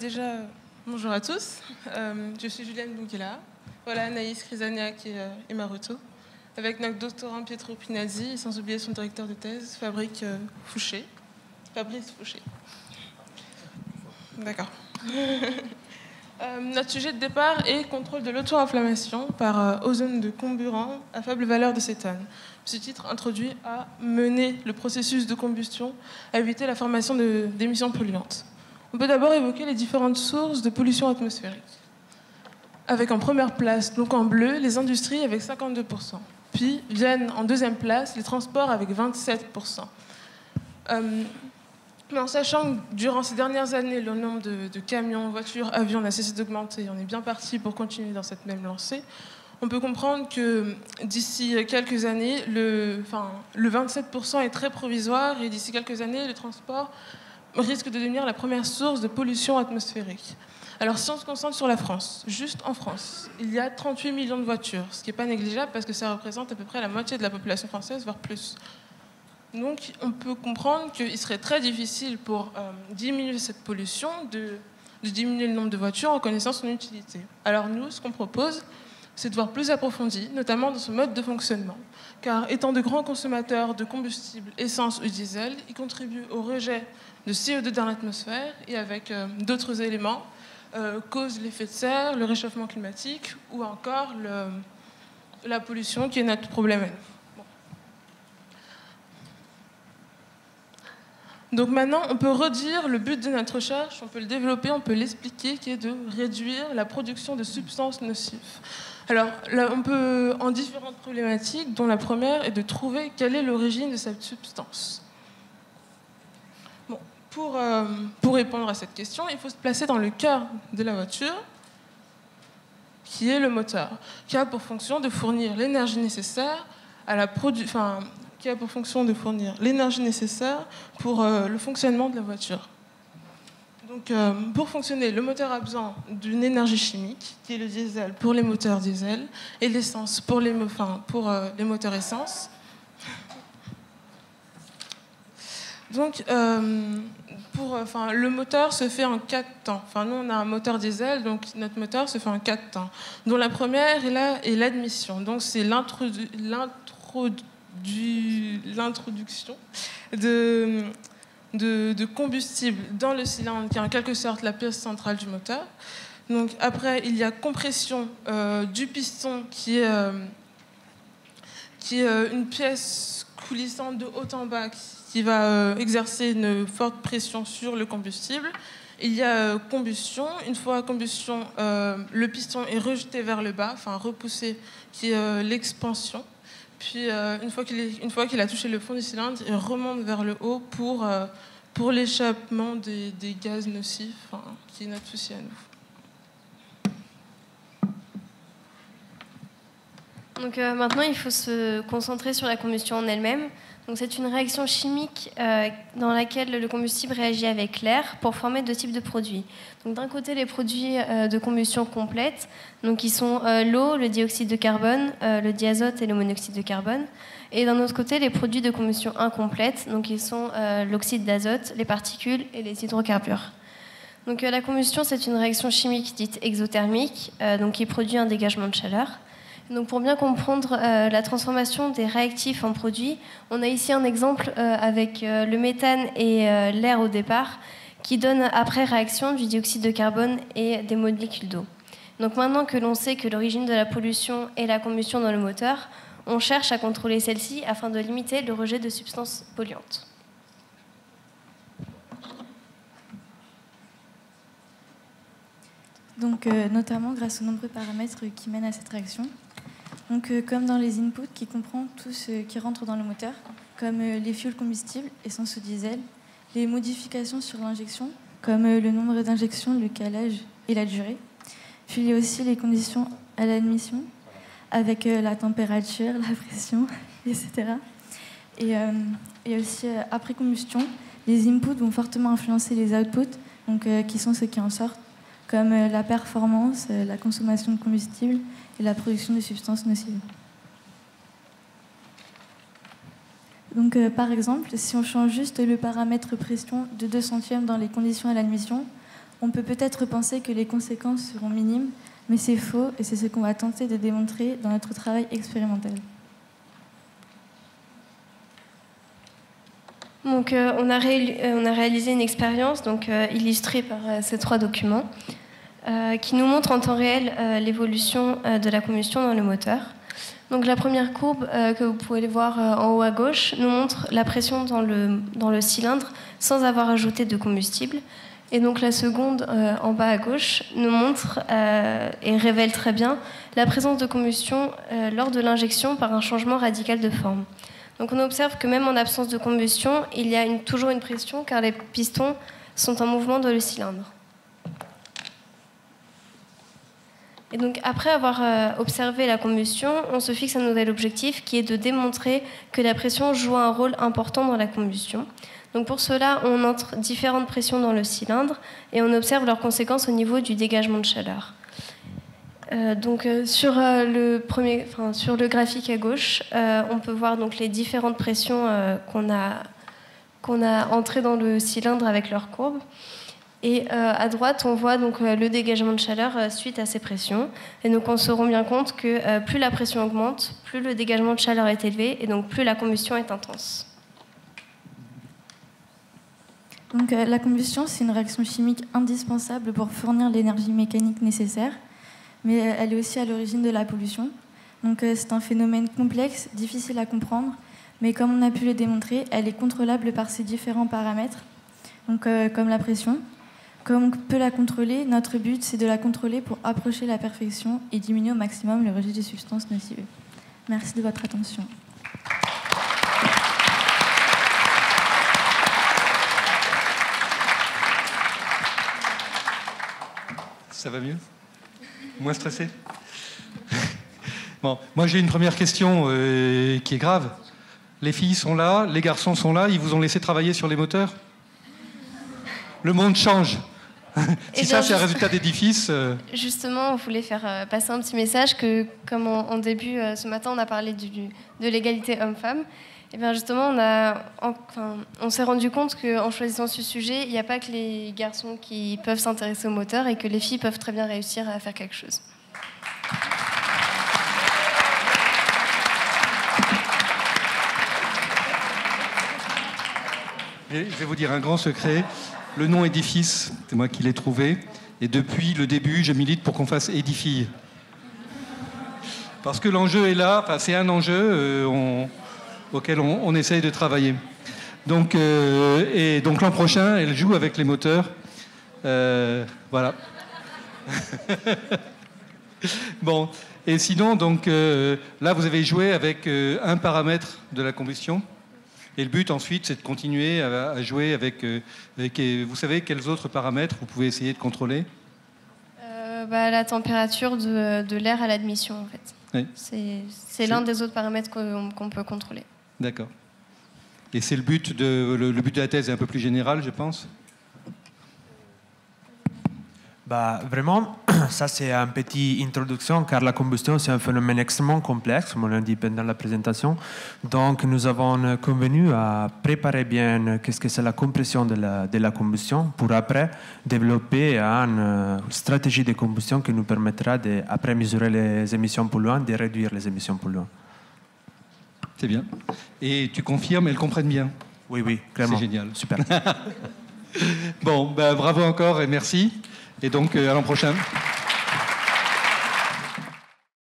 Déjà, bonjour à tous. Je suis Juliane Bunguela. Voilà Anaïs Crisania qui est Maroto. Avec notre doctorant Pietro Pinazzi et sans oublier son directeur de thèse, Fabrice Fouché. D'accord. Notre sujet de départ est contrôle de l'auto-inflammation par ozone de comburant à faible valeur de cétone. Ce titre introduit à mener le processus de combustion à éviter la formation d'émissions polluantes. On peut d'abord évoquer les différentes sources de pollution atmosphérique. Avec en première place, donc en bleu, les industries avec 52%. Puis viennent en deuxième place les transports avec 27%. Mais en sachant que durant ces dernières années, le nombre de camions, voitures, avions n'a cessé d'augmenter, on est bien parti pour continuer dans cette même lancée, on peut comprendre que d'ici quelques années, le 27% est très provisoire et d'ici quelques années, le transport risque de devenir la première source de pollution atmosphérique. Alors si on se concentre sur la France, juste en France, il y a 38 millions de voitures, ce qui n'est pas négligeable parce que ça représente à peu près la moitié de la population française, voire plus. Donc on peut comprendre qu'il serait très difficile pour diminuer cette pollution de diminuer le nombre de voitures en connaissant son utilité. Alors nous, ce qu'on propose, c'est de voir plus approfondi, notamment dans ce mode de fonctionnement. Car étant de grands consommateurs de combustible, essence ou diesel, ils contribuent au rejet de CO2 dans l'atmosphère et avec d'autres éléments causent l'effet de serre, le réchauffement climatique ou encore la pollution qui est notre problème. Bon. Donc maintenant, on peut redire le but de notre recherche, on peut le développer, on peut l'expliquer, qui est de réduire la production de substances nocives. Alors là, on peut en différentes problématiques, dont la première est de trouver quelle est l'origine de cette substance. Pour répondre à cette question, il faut se placer dans le cœur de la voiture, qui est le moteur, qui a pour fonction de fournir l'énergie nécessaire qui a pour fonction de fournir l'énergie nécessaire pour le fonctionnement de la voiture. Donc, pour fonctionner, le moteur a besoin d'une énergie chimique, qui est le diesel pour les moteurs diesel, et l'essence pour les moteurs essence. Donc, le moteur se fait en 4 temps. Nous, on a un moteur diesel, donc notre moteur se fait en 4 temps, dont la première est l'admission. Donc, c'est l'introduction de combustible dans le cylindre, qui est en quelque sorte la pièce centrale du moteur. Donc, après, il y a compression du piston, qui est une pièce coulissante de haut en bas, qui va exercer une forte pression sur le combustible. Il y a combustion. Une fois à combustion, le piston est rejeté vers le bas, repoussé, qui est l'expansion. Puis, une fois qu'il a touché le fond du cylindre, il remonte vers le haut pour l'échappement des gaz nocifs, qui est notre souci à nous. Donc maintenant, il faut se concentrer sur la combustion en elle-même. Donc c'est une réaction chimique dans laquelle le combustible réagit avec l'air pour former deux types de produits. Donc d'un côté, les produits de combustion complète, donc qui sont l'eau, le dioxyde de carbone, le diazote et le monoxyde de carbone. Et d'un autre côté, les produits de combustion incomplète, donc qui sont l'oxyde d'azote, les particules et les hydrocarbures. Donc la combustion, c'est une réaction chimique dite exothermique, donc qui produit un dégagement de chaleur. Donc pour bien comprendre la transformation des réactifs en produits, on a ici un exemple avec le méthane et l'air au départ, qui donne après réaction du dioxyde de carbone et des molécules d'eau. Donc maintenant que l'on sait que l'origine de la pollution est la combustion dans le moteur, on cherche à contrôler celle-ci afin de limiter le rejet de substances polluantes. Donc notamment grâce aux nombreux paramètres qui mènent à cette réaction. Donc, comme dans les inputs, qui comprend tout ce qui rentre dans le moteur, comme les fuels combustibles, essence ou diesel, les modifications sur l'injection, comme le nombre d'injections, le calage et la durée. Puis il y a aussi les conditions à l'admission, avec la température, la pression, etc. Et aussi, après combustion, les inputs vont fortement influencer les outputs, donc, qui sont ceux qui en sortent, comme la performance, la consommation de combustible et la production de substances nocives. Donc, par exemple, si on change juste le paramètre pression de 2 centièmes dans les conditions à l'admission, On peut peut-être penser que les conséquences seront minimes, mais c'est faux et c'est ce qu'on va tenter de démontrer dans notre travail expérimental. Donc, on a réalisé une expérience illustrée par ces 3 documents qui nous montrent en temps réel l'évolution de la combustion dans le moteur. Donc, la première courbe que vous pouvez voir en haut à gauche nous montre la pression dans le cylindre sans avoir ajouté de combustible. Et donc la seconde en bas à gauche nous montre et révèle très bien la présence de combustion lors de l'injection par un changement radical de forme. Donc on observe que même en absence de combustion, il y a toujours une pression car les pistons sont en mouvement dans le cylindre. Et donc après avoir observé la combustion, on se fixe un nouvel objectif qui est de démontrer que la pression joue un rôle important dans la combustion. Donc pour cela, on entre différentes pressions dans le cylindre et on observe leurs conséquences au niveau du dégagement de chaleur. Sur le graphique à gauche, on peut voir donc les différentes pressions qu'on a entrées dans le cylindre avec leurs courbes. Et à droite, on voit donc le dégagement de chaleur suite à ces pressions. Et donc on se rend bien compte que plus la pression augmente, plus le dégagement de chaleur est élevé et donc plus la combustion est intense. Donc, la combustion, c'est une réaction chimique indispensable pour fournir l'énergie mécanique nécessaire, mais elle est aussi à l'origine de la pollution. Donc, c'est un phénomène complexe, difficile à comprendre, mais comme on a pu le démontrer, elle est contrôlable par ces différents paramètres, donc, comme la pression. Comme on peut la contrôler, notre but, c'est de la contrôler pour approcher la perfection et diminuer au maximum le rejet des substances nocives. Merci de votre attention. Ça va mieux? Moins stressé? Bon, moi j'ai une première question qui est grave. Les filles sont là, les garçons sont là, ils vous ont laissé travailler sur les moteurs? Le monde change. Si ça c'est un résultat d'édifice... Justement, on voulait faire passer un petit message que, comme en début, ce matin, on a parlé de l'égalité homme-femme. Et bien justement, on s'est rendu compte qu'en choisissant ce sujet, il n'y a pas que les garçons qui peuvent s'intéresser au moteur et que les filles peuvent très bien réussir à faire quelque chose. Je vais vous dire un grand secret. Le nom édifice, c'est moi qui l'ai trouvé. Et depuis le début, je milite pour qu'on fasse édifille. Parce que l'enjeu est là, c'est un enjeu auquel on essaye de travailler. Donc l'an prochain, elle joue avec les moteurs. Voilà. Bon, et sinon, donc, là, vous avez joué avec un paramètre de la combustion. Et le but, ensuite, c'est de continuer à jouer avec vous savez, quels autres paramètres vous pouvez essayer de contrôler? La température de l'air à l'admission, en fait. Oui. C'est l'un des autres paramètres qu'on peut contrôler. D'accord. Et c'est le but de la thèse est un peu plus général, je pense. Vraiment, ça c'est une petite introduction car la combustion c'est un phénomène extrêmement complexe, comme on l'a dit pendant la présentation. Donc nous avons convenu à préparer bien qu'est-ce que c'est la compression de la combustion pour après développer une stratégie de combustion qui nous permettra après mesurer les émissions polluantes, de réduire les émissions polluantes. C'est bien. Et tu confirmes, elles comprennent bien? Oui, clairement. C'est génial. Super. Bon, bravo encore et merci. Et donc, à l'an prochain.